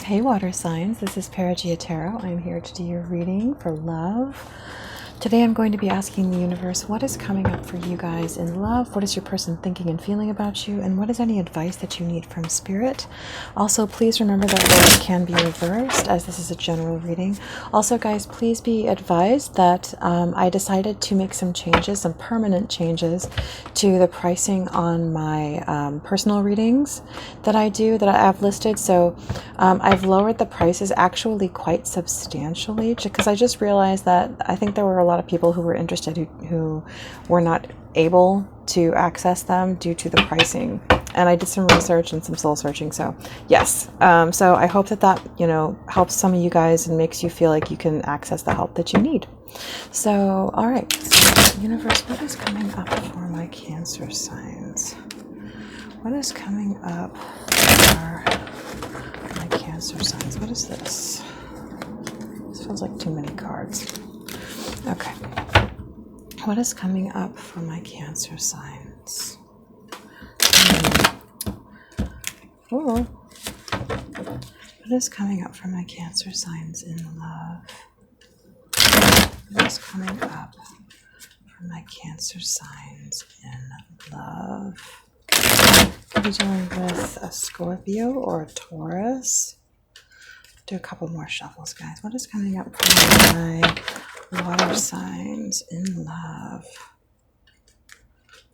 Hey water signs, this is Perigaea Tarot. I'm here to do your reading for love. Today I'm going to be asking the universe, what is coming up for you guys in love? What is your person thinking and feeling about you? And what is any advice that you need from spirit? Also, please remember that words can be reversed, as this is a general reading. Also, guys, please be advised that I decided to make some changes, some permanent changes to the pricing on my personal readings that I do, that I've listed. So I've lowered the prices actually quite substantially, because I just realized that I think there were a lot of people who were interested who were not able to access them due to the pricing. And I did some research and some soul searching. So yes, so I hope that helps some of you guys and makes you feel like you can access the help that you need. So all right, so universe, what is coming up for my Cancer signs? What is coming up for my Cancer signs? What is this? This feels like too many cards. Okay. What is coming up for my Cancer signs? Oh. What is coming up for my Cancer signs in love? What is coming up for my Cancer signs in love? Could be dealing with a Scorpio or a Taurus. Do a couple more shuffles, guys. What is coming up for my water signs in love?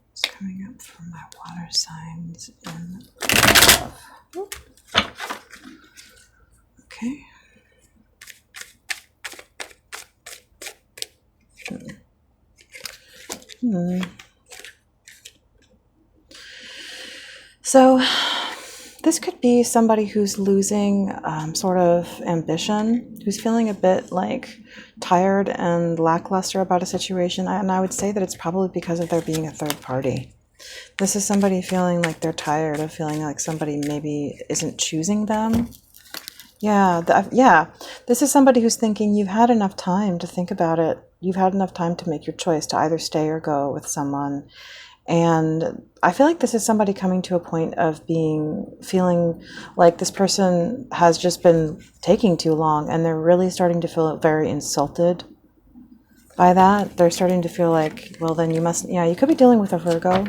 What's coming up for my water signs in love? Oop. Okay. So this could be somebody who's losing sort of ambition, who's feeling a bit like tired and lackluster about a situation. And I would say that it's probably because of there being a third party. This is somebody feeling like they're tired of feeling like somebody maybe isn't choosing them. Yeah. This is somebody who's thinking you've had enough time to think about it. You've had enough time to make your choice to either stay or go with someone. And I feel like this is somebody coming to a point of feeling like this person has just been taking too long, and they're really starting to feel very insulted by that. They're starting to feel like, well, then you must, you could be dealing with a Virgo.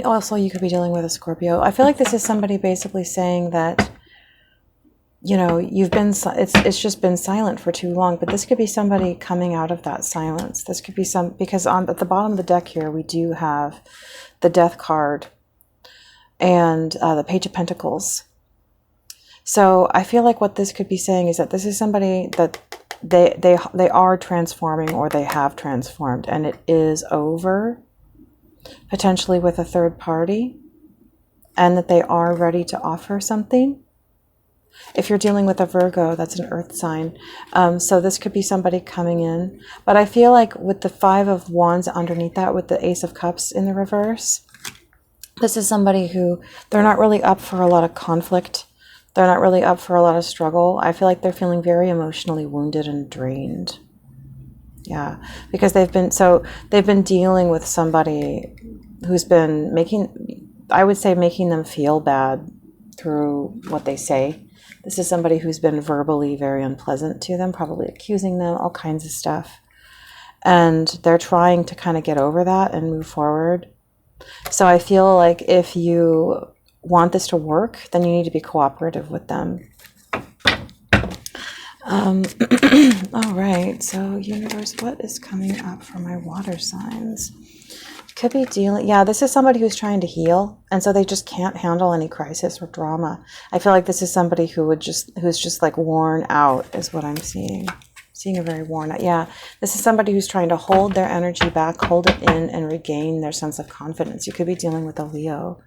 Also, you could be dealing with a Scorpio. I feel like this is somebody basically saying that, it's just been silent for too long, but this could be somebody coming out of that silence. This could be because at the bottom of the deck here, we do have the Death card and the Page of Pentacles. So I feel like what this could be saying is that this is somebody that they are transforming, or they have transformed, and it is over, potentially with a third party, and that they are ready to offer something. If you're dealing with a Virgo, that's an earth sign. So this could be somebody coming in. But I feel like with the Five of Wands underneath that, with the Ace of Cups in the reverse, this is somebody who, they're not really up for a lot of conflict. They're not really up for a lot of struggle. I feel like they're feeling very emotionally wounded and drained. Yeah, because they've been dealing with somebody who's been making them feel bad through what they say. This is somebody who's been verbally very unpleasant to them, probably accusing them, all kinds of stuff. And they're trying to kind of get over that and move forward. So I feel like if you want this to work, then you need to be cooperative with them. All right, so universe, what is coming up for my water signs? Could be this is somebody who's trying to heal, and so they just can't handle any crisis or drama. I feel like this is somebody who's just like worn out, is what I'm seeing. Seeing a very worn out. Yeah, this is somebody who's trying to hold their energy back, hold it in, and regain their sense of confidence. You could be dealing with a Leo.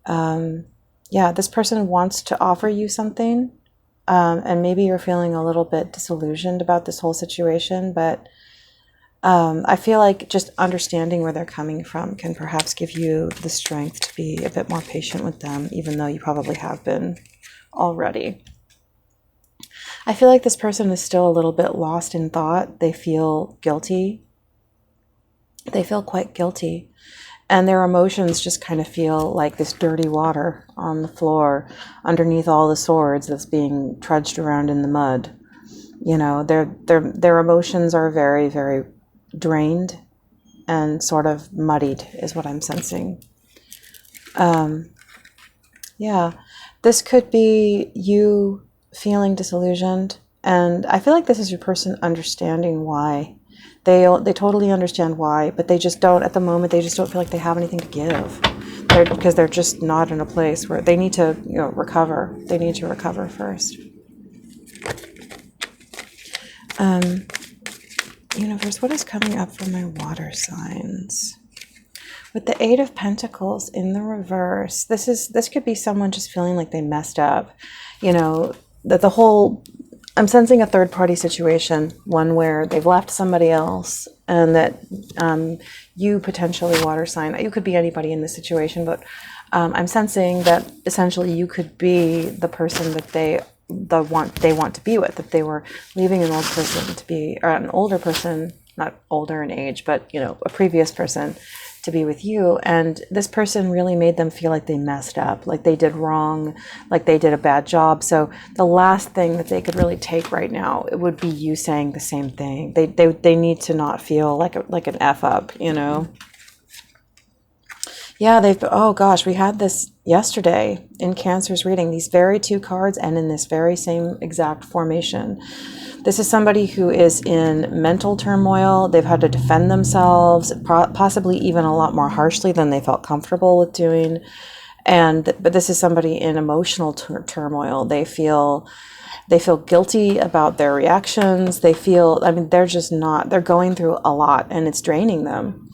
This person wants to offer you something, and maybe you're feeling a little bit disillusioned about this whole situation, but I feel like just understanding where they're coming from can perhaps give you the strength to be a bit more patient with them, even though you probably have been already. I feel like this person is still a little bit lost in thought. They feel guilty. They feel quite guilty. And their emotions just kind of feel like this dirty water on the floor underneath all the swords that's being trudged around in the mud. You know, their emotions are very, very drained and sort of muddied is what I'm sensing. Yeah, this could be you feeling disillusioned, and I feel like this is your person understanding why. They totally understand why, but they just don't, at the moment, they just don't feel like they have anything to give. Because they're just not in a place where they need to, recover. They need to recover first. Universe, what is coming up for my water signs? With the Eight of Pentacles in the reverse, this could be someone just feeling like they messed up. That the whole, I'm sensing a third party situation, one where they've left somebody else, and that you potentially water sign, you could be anybody in this situation, but I'm sensing that essentially you could be the person that they want to be with, that they were leaving an old person to be, or an older person, not older in age, but a previous person to be with you, and this person really made them feel like they messed up, like they did wrong, like they did a bad job. So the last thing that they could really take right now, it would be you saying the same thing. They need to not feel like an F up, Yeah, oh gosh, we had this yesterday in Cancer's reading, these very two cards and in this very same exact formation. This is somebody who is in mental turmoil. They've had to defend themselves, possibly even a lot more harshly than they felt comfortable with doing. But this is somebody in emotional turmoil. They feel guilty about their reactions. They're they're going through a lot, and it's draining them.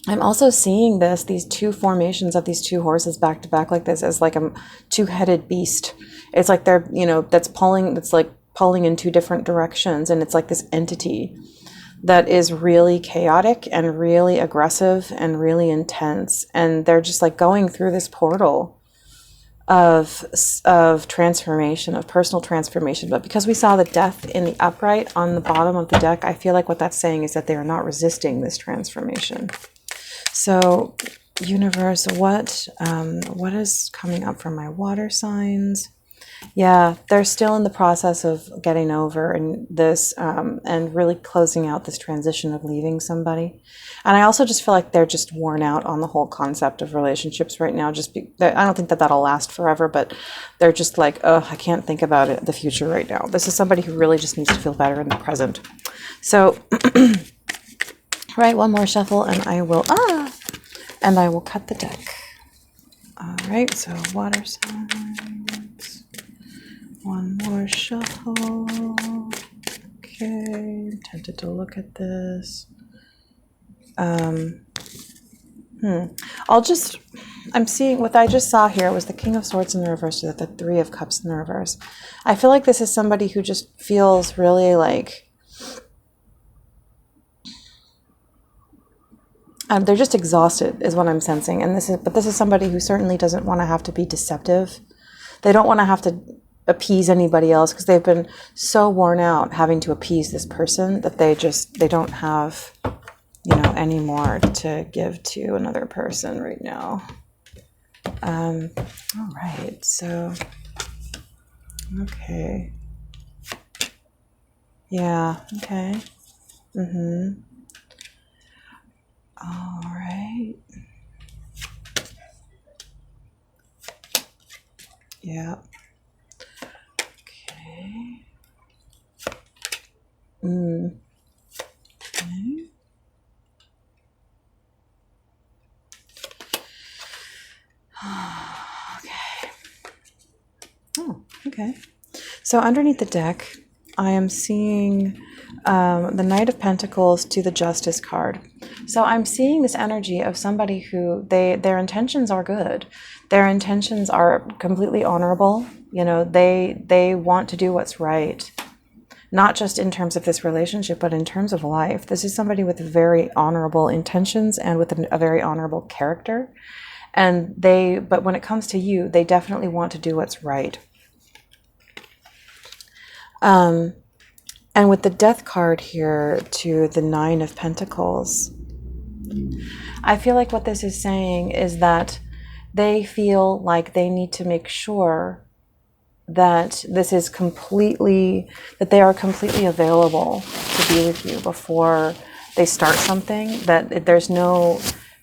I'm also seeing these two formations of these two horses back to back like this as like a two-headed beast. It's like they're, that's pulling in two different directions, and it's like this entity that is really chaotic and really aggressive and really intense, and they're just like going through this portal of transformation, of personal transformation. But because we saw the Death in the upright on the bottom of the deck, I feel like what that's saying is that they are not resisting this transformation. So universe, what is coming up for my water signs? Yeah, they're still in the process of getting over and this and really closing out this transition of leaving somebody. And I also just feel like they're just worn out on the whole concept of relationships right now. I don't think that that'll last forever, but they're just like, oh, I can't think about the future right now. This is somebody who really just needs to feel better in the present. So, right, one more shuffle, and I will cut the deck. All right, so water signs. One more shuffle. Okay, I'm tempted to look at this. I'm seeing, what I just saw here was the King of Swords in the reverse, the Three of Cups in the reverse. I feel like this is somebody who just feels really like, they're just exhausted is what I'm sensing. But this is somebody who certainly doesn't want to have to be deceptive. They don't want to have to appease anybody else because they've been so worn out having to appease this person that they don't have, any more to give to another person right now. All right. So, okay. Yeah. Okay. All right. Yeah. Okay. Okay. Okay. Oh, okay. So underneath the deck, I am seeing the Knight of Pentacles to the Justice card. So I'm seeing this energy of somebody who their intentions are good. Their intentions are completely honorable. They want to do what's right. Not just in terms of this relationship, but in terms of life. This is somebody with very honorable intentions and with a very honorable character. But when it comes to you, they definitely want to do what's right. And with the Death card here to the Nine of Pentacles, I feel like what this is saying is that they feel like they need to make sure that this is that they are completely available to be with you before they start something, that there's no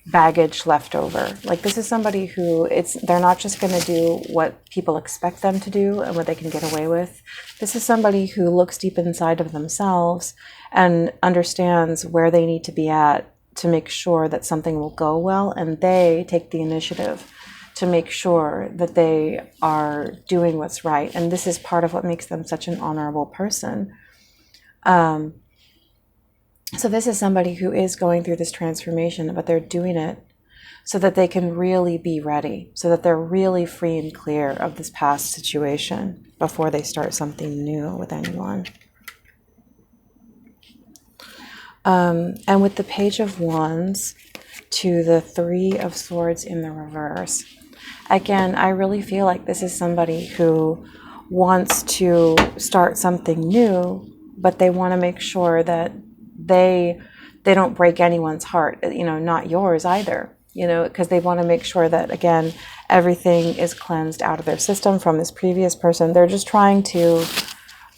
baggage left over. Like, this is somebody who they're not just going to do what people expect them to do and what they can get away with. This is somebody who looks deep inside of themselves and understands where they need to be at to make sure that something will go well, and they take the initiative to make sure that they are doing what's right. And this is part of what makes them such an honorable person. So this is somebody who is going through this transformation, but they're doing it so that they can really be ready, so that they're really free and clear of this past situation before they start something new with anyone. And with the Page of Wands to the Three of Swords in the reverse, again, I really feel like this is somebody who wants to start something new, but they want to make sure that they don't break anyone's heart, not yours either, because they want to make sure that, again, everything is cleansed out of their system from this previous person. They're just trying to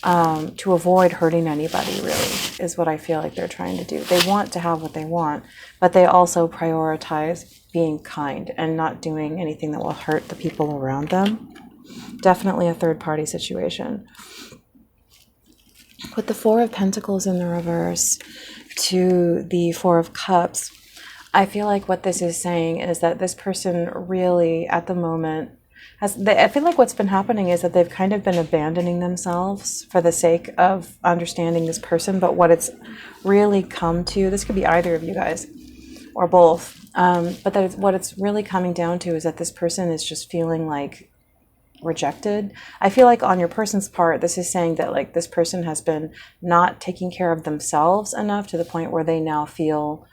avoid hurting anybody, really, is what I feel like they're trying to do. They want to have what they want, but they also prioritize being kind and not doing anything that will hurt the people around them. Definitely a third-party situation. With the Four of Pentacles in the reverse to the Four of Cups, I feel like what this is saying is that this person really, at the moment, I feel like what's been happening is that they've kind of been abandoning themselves for the sake of understanding this person. But what it's really come to, this could be either of you guys or both, but what it's really coming down to is that this person is just feeling like rejected. I feel like on your person's part, this is saying that, like, this person has been not taking care of themselves enough to the point where they now feel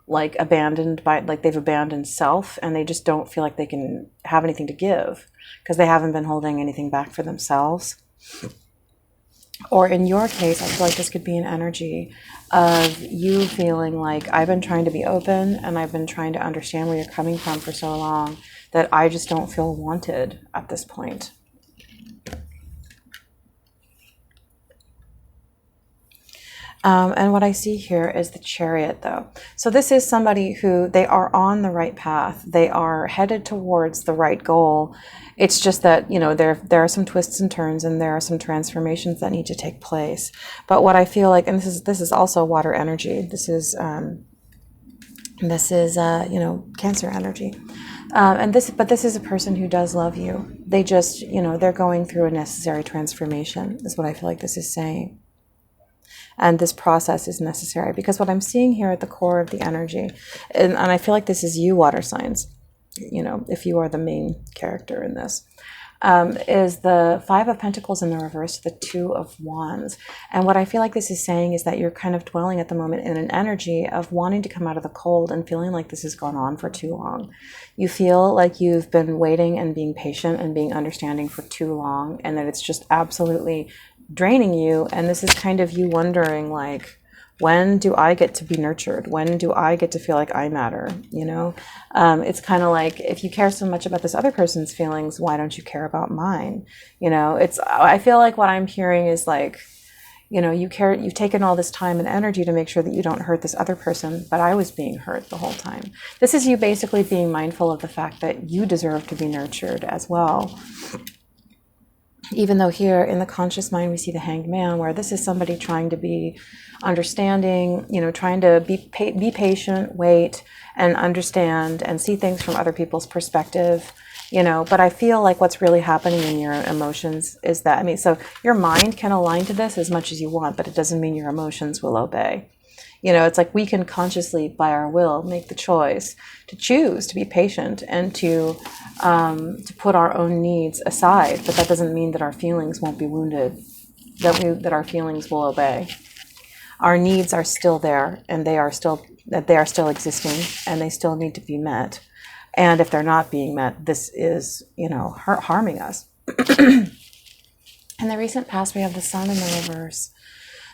like abandoned by, like, they've abandoned self, and they just don't feel like they can have anything to give because they haven't been holding anything back for themselves. Or in your case, I feel like this could be an energy of you feeling like, I've been trying to be open and I've been trying to understand where you're coming from for so long that I just don't feel wanted at this point. And what I see here is the Chariot, though. So this is somebody who, they are on the right path. They are headed towards the right goal. It's just that, there are some twists and turns, and there are some transformations that need to take place. But what I feel like, and this is also water energy. This is Cancer energy. But this is a person who does love you. They just, they're going through a necessary transformation, is what I feel like this is saying. And this process is necessary, because what I'm seeing here at the core of the energy, and I feel like this is you, water signs, if you are the main character in this, is the Five of Pentacles in the reverse, the Two of Wands. And what I feel like this is saying is that you're kind of dwelling at the moment in an energy of wanting to come out of the cold and feeling like this has gone on for too long. You feel like you've been waiting and being patient and being understanding for too long, and that it's just absolutely draining you. And this is kind of you wondering, like, when do I get to be nurtured? When do I get to feel like I matter? It's kind of like, if you care so much about this other person's feelings, why don't you care about mine? I feel like what I'm hearing is like, you've taken all this time and energy to make sure that you don't hurt this other person, but I was being hurt the whole time. This is you basically being mindful of the fact that you deserve to be nurtured as well. Even though here in the conscious mind, we see the Hanged Man, where this is somebody trying to be understanding, trying to be patient, wait, and understand and see things from other people's perspective, but I feel like what's really happening in your emotions is that, so your mind can align to this as much as you want, but it doesn't mean your emotions will obey. It's like we can consciously, by our will, make the choice to choose to be patient and to put our own needs aside. But that doesn't mean that our feelings won't be wounded, that our feelings will obey. Our needs are still there, and they are still existing, and they still need to be met. And if they're not being met, this is, harming us. In the recent past, we have the Sun in the reverse,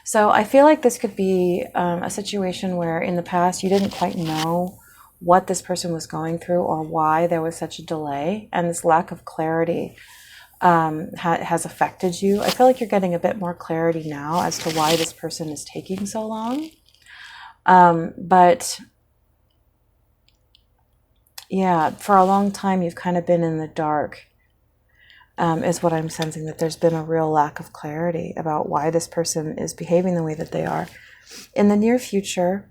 So I feel like this could be a situation where in the past you didn't quite know what this person was going through or why there was such a delay, and this lack of clarity has affected you. I feel like you're getting a bit more clarity now as to why this person is taking so long. But yeah, for a long time you've kind of been in the dark, is what I'm sensing, that there's been a real lack of clarity about why this person is behaving the way that they are. In the near future,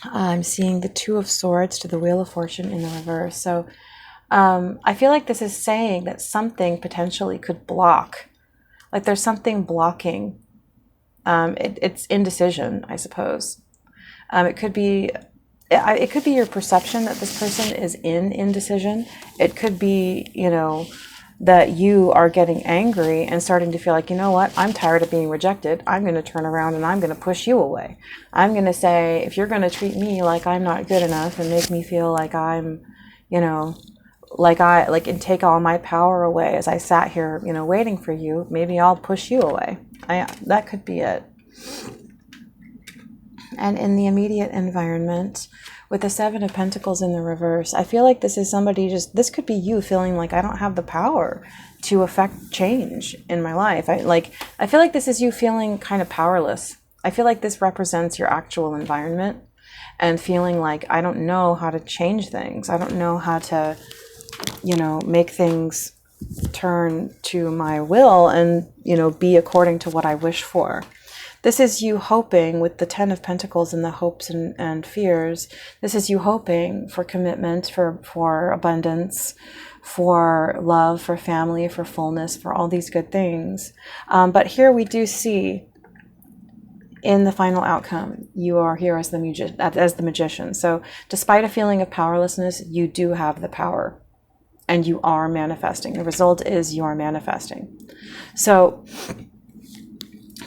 I'm seeing the Two of Swords to the Wheel of Fortune in the reverse. So I feel like this is saying that something potentially could block. Like there's something blocking. It's indecision, I suppose. It could be your perception that this person is in indecision. It could be, that you are getting angry and starting to feel like, you know what, I'm tired of being rejected. I'm going to turn around and I'm going to push you away. I'm going to say, if you're going to treat me like I'm not good enough and make me feel like I'm, and take all my power away as I sat here, waiting for you, maybe I'll push you away. That could be it. And in the immediate environment, with the Seven of Pentacles in the reverse, I feel like this is somebody this could be you feeling like I don't have the power to affect change in my life. I feel like this is you feeling kind of powerless. I feel like this represents your actual environment and feeling like I don't know how to change things. I don't know how to, make things turn to my will and, be according to what I wish for. This is you hoping, with the Ten of Pentacles and the hopes and fears, this is you hoping for commitment, for abundance, for love, for family, for fullness, for all these good things. But here we do see, in the final outcome, you are here as the magician. So despite a feeling of powerlessness, you do have the power. And you are manifesting. The result is you are manifesting. So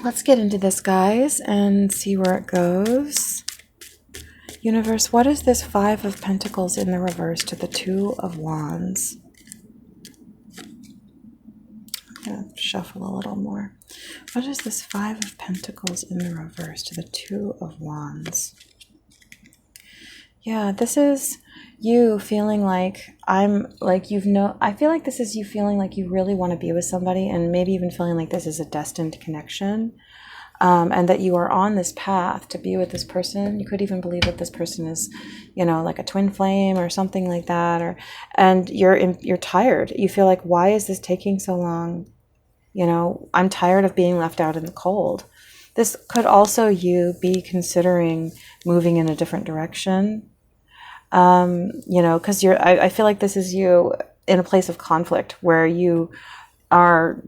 let's get into this, guys, and see where it goes. Universe, what is this Five of Pentacles in the reverse to the Two of Wands? I'm going to shuffle a little more. What is this Five of Pentacles in the reverse to the Two of Wands? Yeah, this is you feeling like I feel like this is you feeling like you really want to be with somebody, and maybe even feeling like this is a destined connection, and that you are on this path to be with this person. You could even believe that this person is, like a twin flame or something like that, and you're tired. You feel like, why is this taking so long? I'm tired of being left out in the cold. This could also you be considering moving in a different direction. Because I feel like this is you in a place of conflict where you are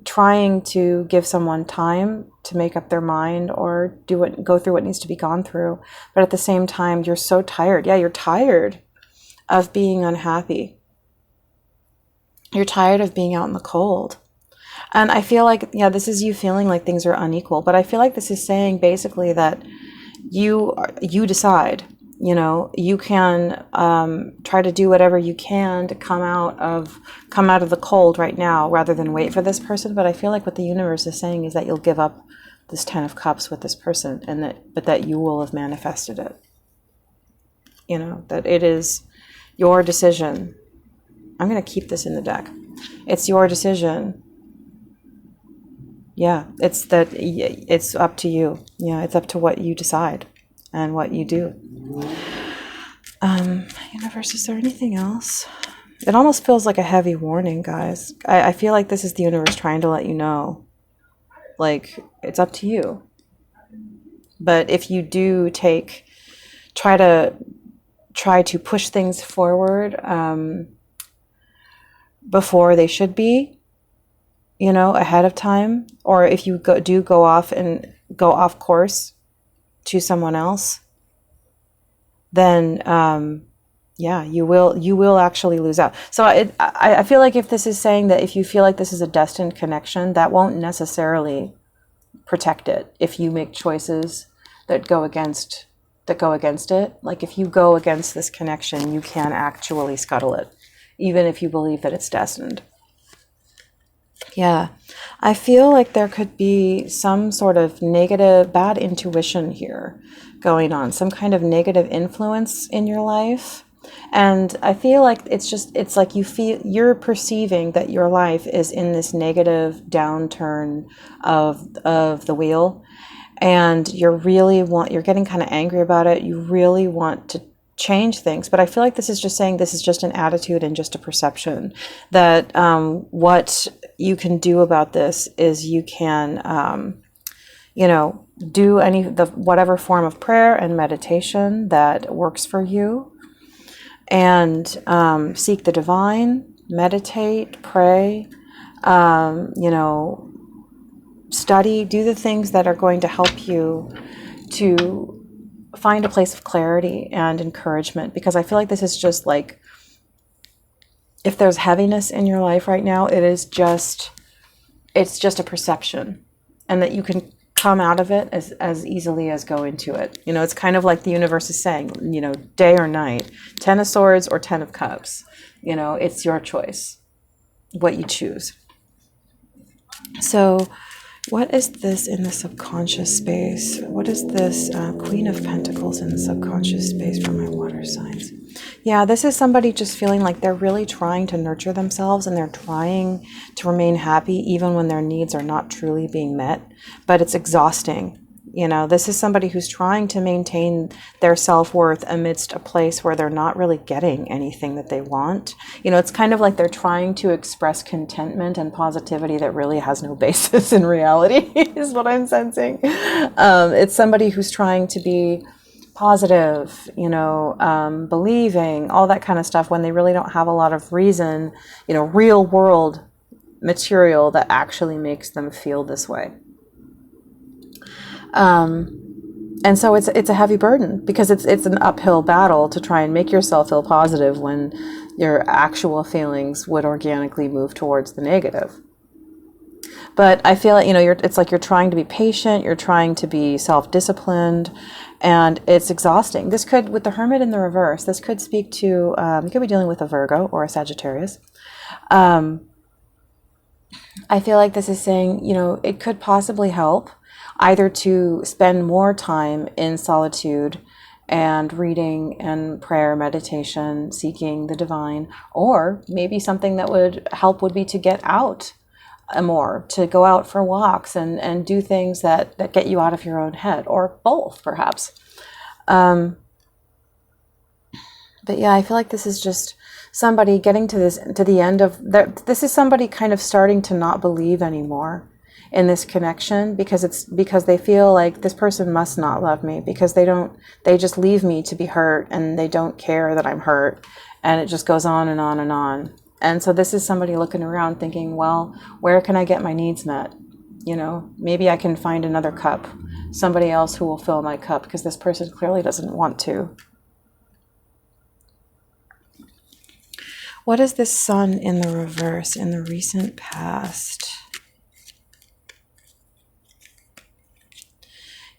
trying to give someone time to make up their mind or go through what needs to be gone through. But at the same time, you're so tired. Yeah, you're tired of being unhappy. You're tired of being out in the cold. And I feel like, this is you feeling like things are unequal. But I feel like this is saying basically that you decide. You can try to do whatever you can to come out of the cold right now rather than wait for this person. But I feel like what the universe is saying is that you'll give up this Ten of Cups with this person, but that you will have manifested it. That it is your decision. I'm going to keep this in the deck. It's your decision. Yeah, it's up to you. Yeah, it's up to what you decide and what you do. Universe, is there anything else? It almost feels like a heavy warning, guys. I feel like this is the universe trying to let you know, like, it's up to you. But if you do try to push things forward before they should be, ahead of time, or if you go off course to someone else, then you will actually lose out. So I feel like if this is saying that if you feel like this is a destined connection, that won't necessarily protect it if you make choices that go against it. Like if you go against this connection, you can actually scuttle it, even if you believe that it's destined. Yeah, I feel like there could be some sort of negative, bad intuition here going on, some kind of negative influence in your life. And I feel like it's like you're perceiving that your life is in this negative downturn of the wheel. And you're getting kind of angry about it. You really want to change things. But I feel like this is just saying this is just an attitude and just a perception. That what you can do about this is you can, do whatever form of prayer and meditation that works for you, and seek the divine, meditate, pray, study, do the things that are going to help you to find a place of clarity and encouragement. Because I feel like this is just like, if there's heaviness in your life right now, it's just a perception, and that you can come out of it as easily as go into it. It's kind of like the universe is saying, day or night, 10 of Swords or 10 of Cups, it's your choice, what you choose. So what is this in the subconscious space? What is this Queen of Pentacles in the subconscious space for my water signs? Yeah, this is somebody just feeling like they're really trying to nurture themselves, and they're trying to remain happy even when their needs are not truly being met. But it's exhausting. This is somebody who's trying to maintain their self-worth amidst a place where they're not really getting anything that they want. It's kind of like they're trying to express contentment and positivity that really has no basis in reality, is what I'm sensing. It's somebody who's trying to be positive, believing, all that kind of stuff, when they really don't have a lot of reason, real world material that actually makes them feel this way. And so it's a heavy burden, because it's an uphill battle to try and make yourself feel positive when your actual feelings would organically move towards the negative. But I feel like, it's like you're trying to be patient, you're trying to be self-disciplined, and it's exhausting. This could, with the Hermit in the reverse, this could speak to, you could be dealing with a Virgo or a Sagittarius. I feel like this is saying, it could possibly help either to spend more time in solitude and reading and prayer, meditation, seeking the divine, or maybe something that would help would be to get out more, to go out for walks and do things that get you out of your own head, or both perhaps. But yeah, I feel like this is just somebody getting to the end of this is somebody kind of starting to not believe anymore in this connection, because they feel like this person must not love me, because they just leave me to be hurt, and they don't care that I'm hurt, and it just goes on and on and on. And so this is somebody looking around thinking, well, where can I get my needs met? Maybe I can find another cup, somebody else who will fill my cup, because this person clearly doesn't want to. What is this Sun in the reverse in the recent past?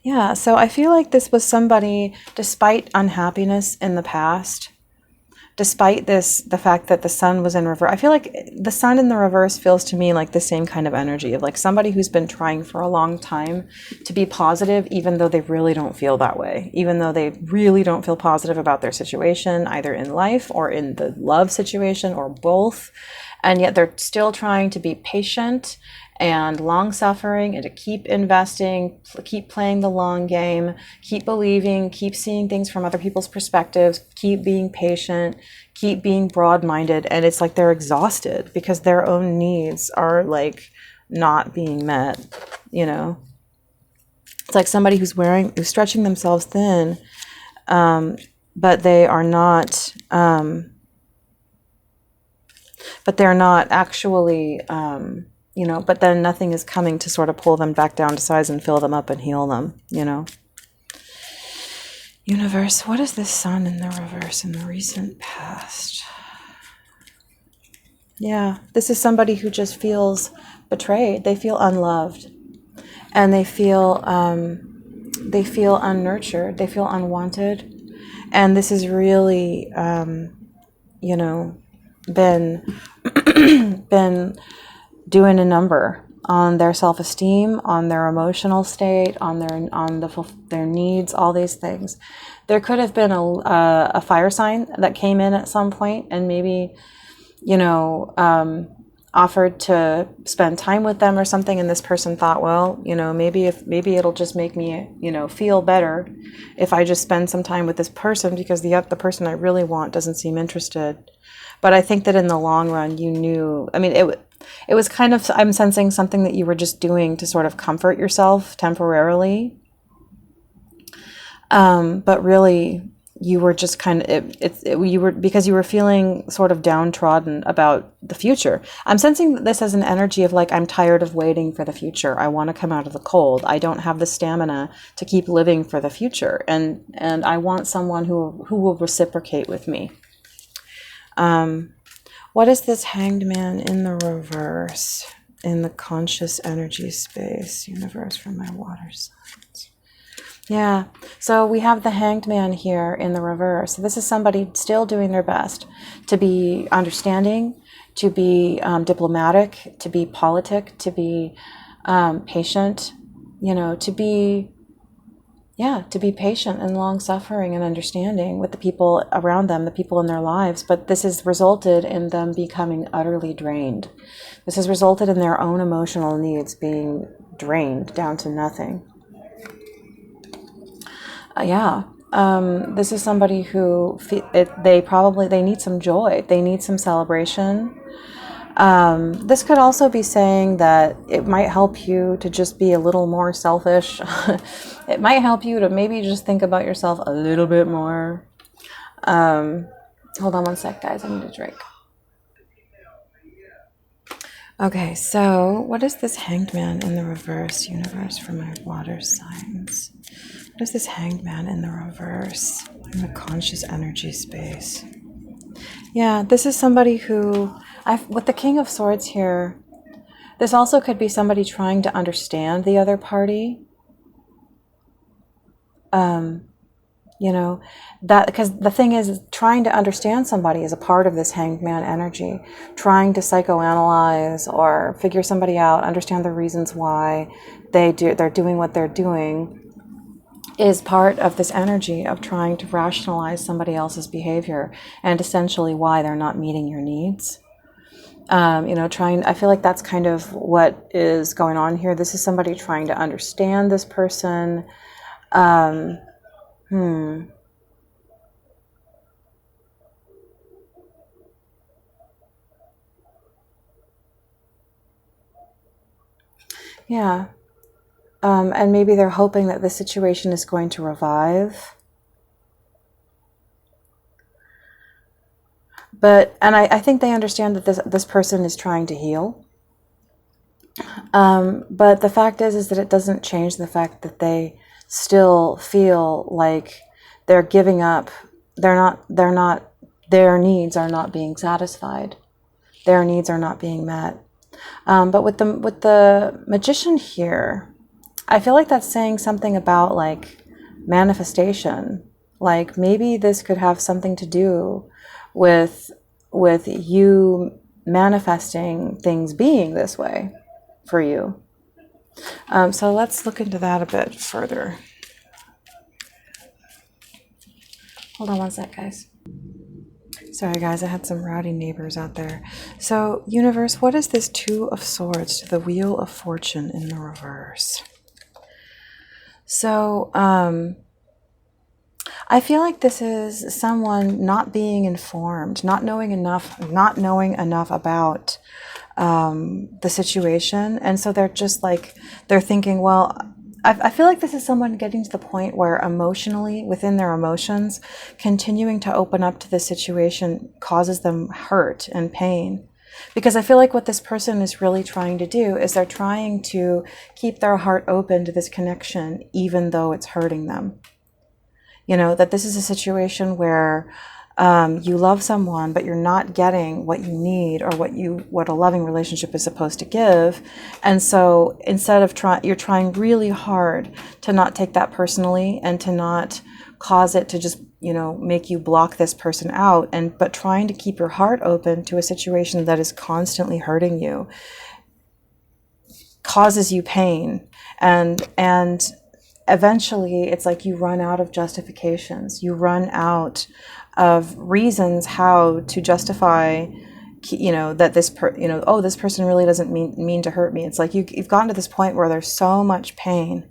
Yeah, so I feel like this was somebody, despite unhappiness in the past, despite the fact that the Sun was in reverse, I feel like the Sun in the reverse feels to me like the same kind of energy of like somebody who's been trying for a long time to be positive, even though they really don't feel that way, even though they really don't feel positive about their situation, either in life or in the love situation, or both. And yet they're still trying to be patient and long-suffering, and to keep investing, keep playing the long game, keep believing, keep seeing things from other people's perspectives, keep being patient, keep being broad-minded. And it's like they're exhausted because their own needs are like not being met, It's like somebody who's stretching themselves thin, but they are not, but they're not actually, but then nothing is coming to sort of pull them back down to size and fill them up and heal them, Universe, what is this Sun in the reverse in the recent past? Yeah, this is somebody who just feels betrayed. They feel unloved, and they feel unnurtured. They feel unwanted, and this is really, been doing a number on their self-esteem, on their emotional state, on their needs, all these things. There could have been a fire sign that came in at some point and maybe, you know, offered to spend time with them or something, and this person thought, well, you know, maybe it'll just make me, you know, feel better if I just spend some time with this person, because the person I really want doesn't seem interested. But I think that in the long run, you knew, I mean, it was kind of, I'm sensing something that you were just doing to sort of comfort yourself temporarily. But really, you were just kind of, you were, because you were feeling sort of downtrodden about the future. I'm sensing this as an energy of like, I'm tired of waiting for the future. I want to come out of the cold. I don't have the stamina to keep living for the future. And I want someone who will reciprocate with me. What is this Hanged Man in the reverse in the conscious energy space, universe, for my water signs? Yeah, so we have the Hanged Man here in the reverse. So this is somebody still doing their best to be understanding, to be diplomatic, to be politic, to be patient, you know, to be patient and long-suffering and understanding with the people around them, the people in their lives. But this has resulted in them becoming utterly drained. This has resulted in their own emotional needs being drained down to nothing. This is somebody who they need some joy. They need some celebration. This could also be saying that it might help you to just be a little more selfish. It might help you to maybe just think about yourself a little bit more. Hold on one sec, guys. I need a drink. Okay, so what is this Hanged Man in the reverse, universe, for my water signs? What is this Hanged Man in the reverse in the conscious energy space? Yeah, this is somebody who, with the King of Swords here, this also could be somebody trying to understand the other party. You know, that, because the thing is, trying to understand somebody is a part of this Hanged Man energy. Trying to psychoanalyze or figure somebody out, understand the reasons why they're doing what they're doing, is part of this energy of trying to rationalize somebody else's behavior and essentially why they're not meeting your needs. You know, I feel like that's kind of what is going on here. This is somebody trying to understand this person. Yeah. And maybe they're hoping that this situation is going to revive. And I think they understand that this person is trying to heal. But the fact is that it doesn't change the fact that they still feel like they're giving up. Their needs are not being satisfied. Their needs are not being met. But with the Magician here, I feel like that's saying something about like manifestation. Like maybe this could have something to do with you manifesting things being this way for you. So let's look into that a bit further. Hold on one sec, guys. Sorry, guys, I had some rowdy neighbors out there. So, universe, what is this Two of Swords to the Wheel of Fortune in the reverse? So, I feel like this is someone not being informed, not knowing enough about the situation. And so they're just like, they're thinking, well, I feel like this is someone getting to the point where emotionally, within their emotions, continuing to open up to the situation causes them hurt and pain. Because I feel like what this person is really trying to do is they're trying to keep their heart open to this connection, even though it's hurting them. You know, that this is a situation where you love someone, but you're not getting what you need or what a loving relationship is supposed to give. And so instead of you're trying really hard to not take that personally and to not cause it to just, you know, make you block this person out, but trying to keep your heart open to a situation that is constantly hurting you. causes you pain, and eventually it's like you run out of justifications, you run out of reasons how to justify, that this person really doesn't mean to hurt me. It's like you've gotten to this point where there's so much pain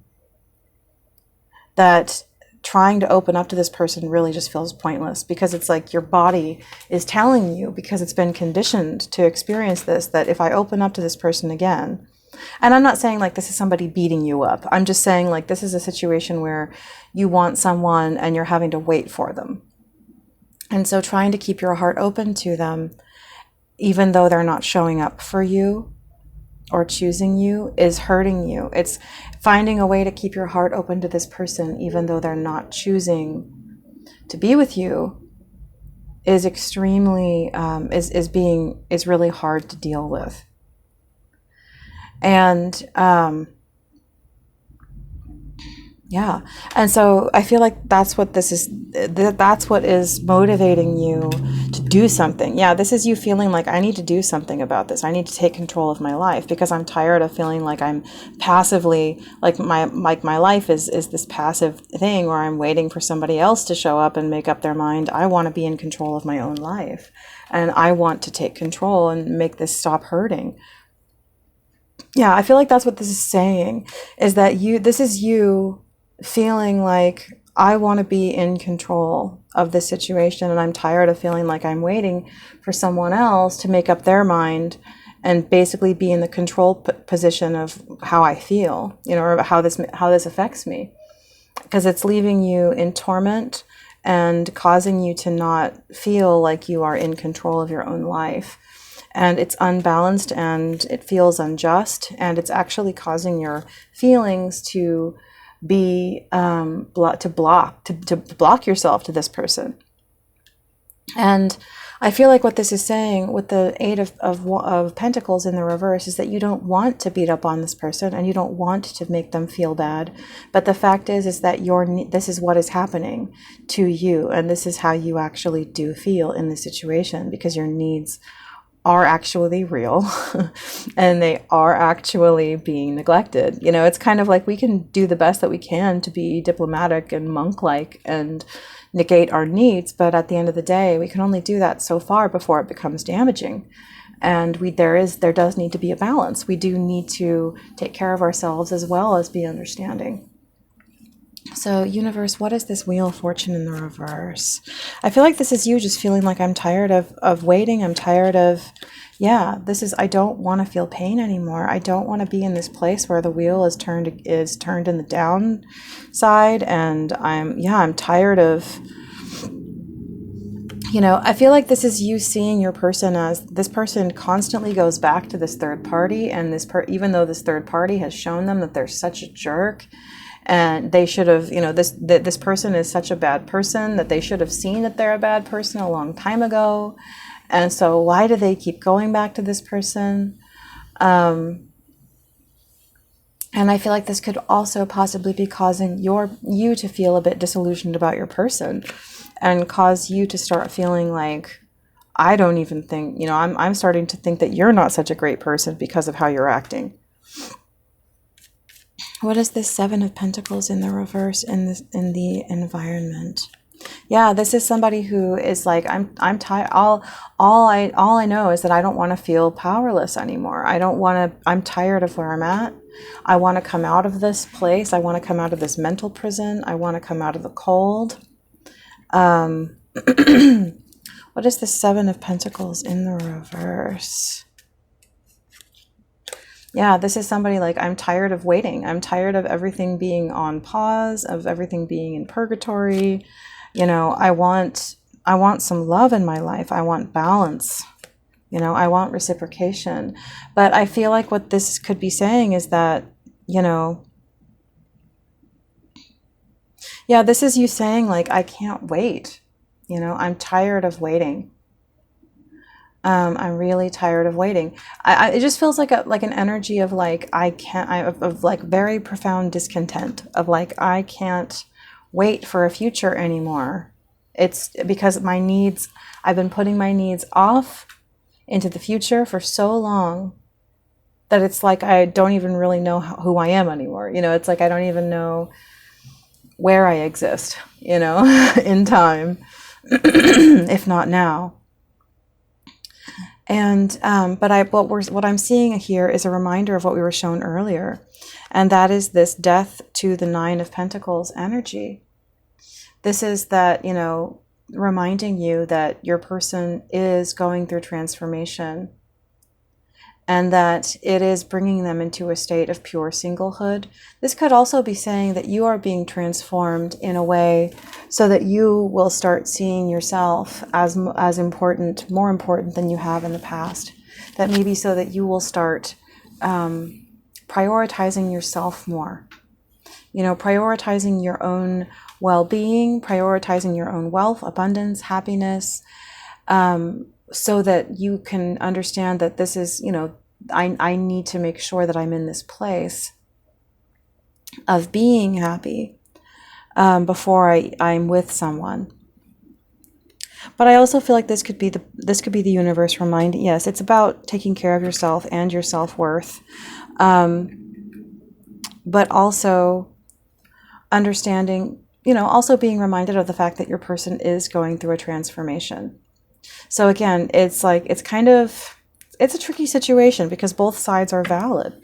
that trying to open up to this person really just feels pointless, because it's like your body is telling you, because it's been conditioned to experience this, that if I open up to this person again, and I'm not saying like this is somebody beating you up, I'm just saying like this is a situation where you want someone and you're having to wait for them. And so trying to keep your heart open to them, even though they're not showing up for you or choosing you, is hurting you. It's finding a way to keep your heart open to this person, even though they're not choosing to be with you, is extremely, is really hard to deal with. And, yeah. And so I feel like that's what this is, that's what is motivating you to do something. Yeah, this is you feeling like, I need to do something about this. I need to take control of my life, because I'm tired of feeling like I'm passively, like my life is this passive thing where I'm waiting for somebody else to show up and make up their mind. I want to be in control of my own life, and I want to take control and make this stop hurting. Yeah, I feel like that's what this is saying, is that this is you feeling like, I want to be in control of this situation, and I'm tired of feeling like I'm waiting for someone else to make up their mind and basically be in the control position of how I feel, or how this affects me, because it's leaving you in torment and causing you to not feel like you are in control of your own life. And it's unbalanced, and it feels unjust, and it's actually causing your feelings to be to block yourself to this person. And I feel like what this is saying with the Eight of Pentacles in the reverse is that you don't want to beat up on this person, and you don't want to make them feel bad. But the fact is that this is what is happening to you, and this is how you actually do feel in this situation, because your needs are actually real and they are actually being neglected. It's kind of like we can do the best that we can to be diplomatic and monk-like and negate our needs, but at the end of the day, we can only do that so far before it becomes damaging. And there does need to be a balance. We do need to take care of ourselves as well as be understanding. So universe, what is this Wheel of Fortune in the reverse? I feel like this is you just feeling like, I'm tired of waiting. I'm tired of, I don't want to feel pain anymore. I don't want to be in this place where the wheel is turned in the downside. And I'm tired of, I feel like this is you seeing your person as, this person constantly goes back to this third party. And even though this third party has shown them that they're such a jerk, and they should have, this person is such a bad person that they should have seen that they're a bad person a long time ago. And so why do they keep going back to this person? And I feel like this could also possibly be causing you to feel a bit disillusioned about your person, and cause you to start feeling like, I don't even think, I'm starting to think that you're not such a great person because of how you're acting. What is this Seven of Pentacles in the reverse in the environment? Yeah, this is somebody who is like, I'm tired. All I know is that I don't want to feel powerless anymore. I'm tired of where I'm at. I want to come out of this place. I want to come out of this mental prison. I want to come out of the cold. What is the Seven of Pentacles in the reverse? Yeah, this is somebody like, I'm tired of waiting. I'm tired of everything being on pause, of everything being in purgatory. I want some love in my life. I want balance. I want reciprocation. But I feel like what this could be saying is that, this is you saying like, I can't wait. I'm tired of waiting. I'm really tired of waiting. It just feels like an energy of like, of like very profound discontent, of like, I can't wait for a future anymore. It's because I've been putting my needs off into the future for so long that it's like I don't even really know who I am anymore. You know, it's like I don't even know where I exist, you know, in time, if not now. And what I'm seeing here is a reminder of what we were shown earlier, and that is this death to the Nine of Pentacles energy. This is that, you know, reminding you that your person is going through transformation, and that it is bringing them into a state of pure singlehood. This could also be saying that you are being transformed in a way so that you will start seeing yourself as important, more important than you have in the past. That maybe so that you will start prioritizing yourself more. You know, prioritizing your own well-being, prioritizing your own wealth, abundance, happiness, so that you can understand that this is, you know, I need to make sure that I'm in this place of being happy before I'm with someone. But I also feel like this could be the universe reminding, yes, it's about taking care of yourself and your self-worth, but also understanding, you know, also being reminded of the fact that your person is going through a transformation. So again, it's like, it's a tricky situation because both sides are valid.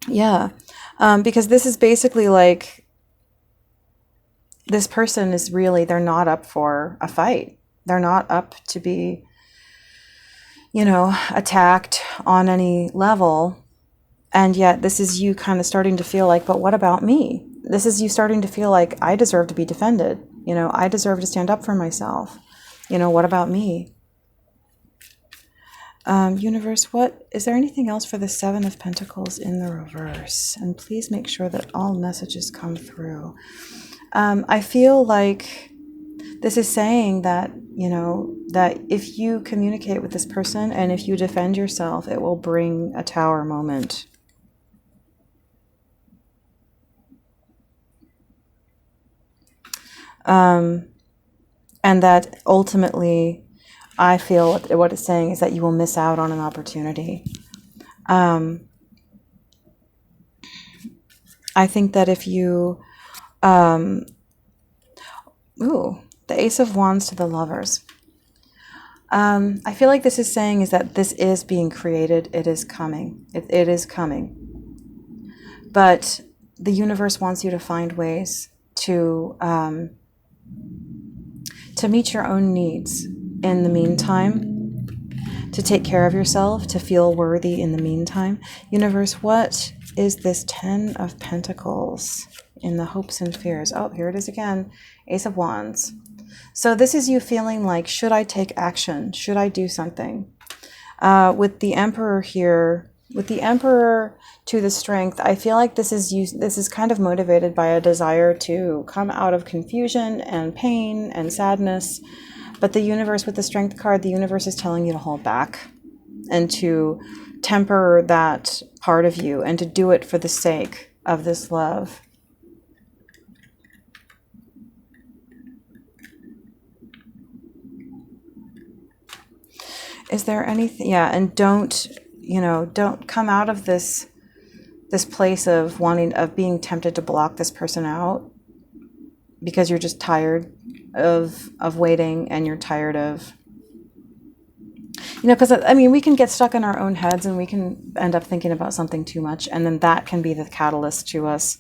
Yeah. Because this is basically like, this person is really, they're not up for a fight. They're not up to be, you know, attacked on any level. And yet this is you kind of starting to feel like, but what about me? This is you starting to feel like I deserve to be defended. You know, I deserve to stand up for myself. You know, what about me? Universe, is there anything else for the Seven of Pentacles in the reverse? And please make sure that all messages come through. I feel like this is saying that, you know, that if you communicate with this person and if you defend yourself, it will bring a tower moment. And that ultimately, I feel what it's saying is that you will miss out on an opportunity. I think that if you, the Ace of Wands to the Lovers. I feel like this is saying is that this is being created. It is coming. It is coming. But the universe wants you to find ways to meet your own needs in the meantime, to take care of yourself, to feel worthy in the meantime. Universe, what is this Ten of Pentacles in the hopes and fears? Oh, here it is again. Ace of Wands. So this is you feeling like, should I take action? Should I do something? With the Emperor here, with the Emperor to the Strength, I feel like this is kind of motivated by a desire to come out of confusion and pain and sadness. But the universe, with the Strength card, the universe is telling you to hold back and to temper that part of you and to do it for the sake of this love. Is there anything? Yeah, and don't come out of this place of being tempted to block this person out because you're just tired of waiting, and you're tired of, because I mean, we can get stuck in our own heads and we can end up thinking about something too much, and then that can be the catalyst to us,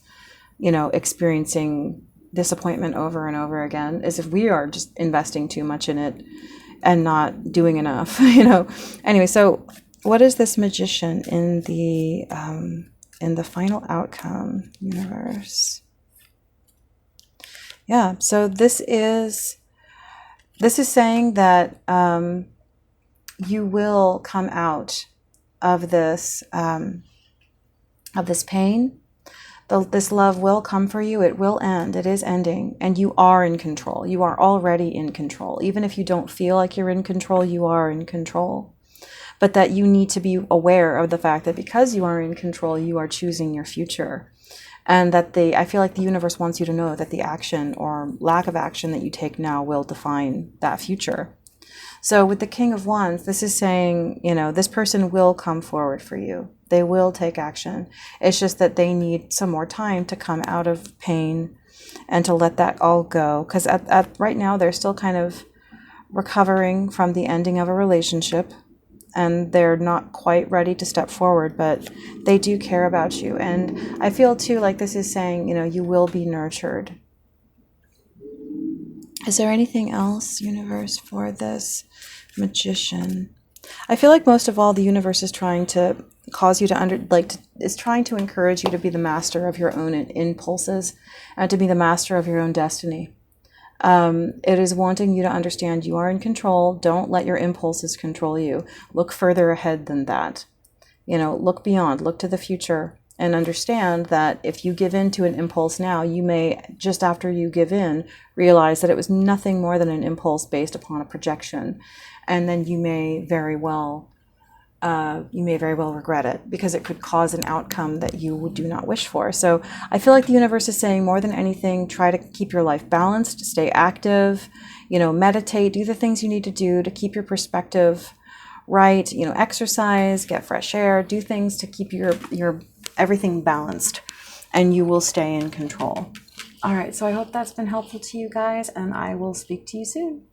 experiencing disappointment over and over again, is if we are just investing too much in it and not doing enough. Anyway, so what is this Magician in the final outcome, universe? Yeah, so this is saying that you will come out of this pain. This love will come for you. It will end. It is ending. And you are in control. You are already in control. Even if you don't feel like you're in control, you are in control. But that you need to be aware of the fact that because you are in control, you are choosing your future. And that I feel like the universe wants you to know that the action or lack of action that you take now will define that future. So with the King of Wands, this is saying, you know, this person will come forward for you. They will take action. It's just that they need some more time to come out of pain and to let that all go. Because at right now, they're still kind of recovering from the ending of a relationship, and they're not quite ready to step forward, but they do care about you. And I feel too like this is saying, you know, you will be nurtured. Is there anything else, universe, for this Magician? I feel like most of all, the universe is trying to cause you to is trying to encourage you to be the master of your own impulses and to be the master of your own destiny. It is wanting you to understand you are in control. Don't let your impulses control you. Look further ahead than that. You know, look beyond, look to the future, and understand that if you give in to an impulse now, you may, just after you give in, realize that it was nothing more than an impulse based upon a projection. And then you may very well regret it, because it could cause an outcome that you do not wish for. So I feel like the universe is saying, more than anything, try to keep your life balanced, stay active, you know, meditate, do the things you need to do to keep your perspective right, you know, exercise, get fresh air, do things to keep your everything balanced, and you will stay in control. All right, so I hope that's been helpful to you guys, and I will speak to you soon.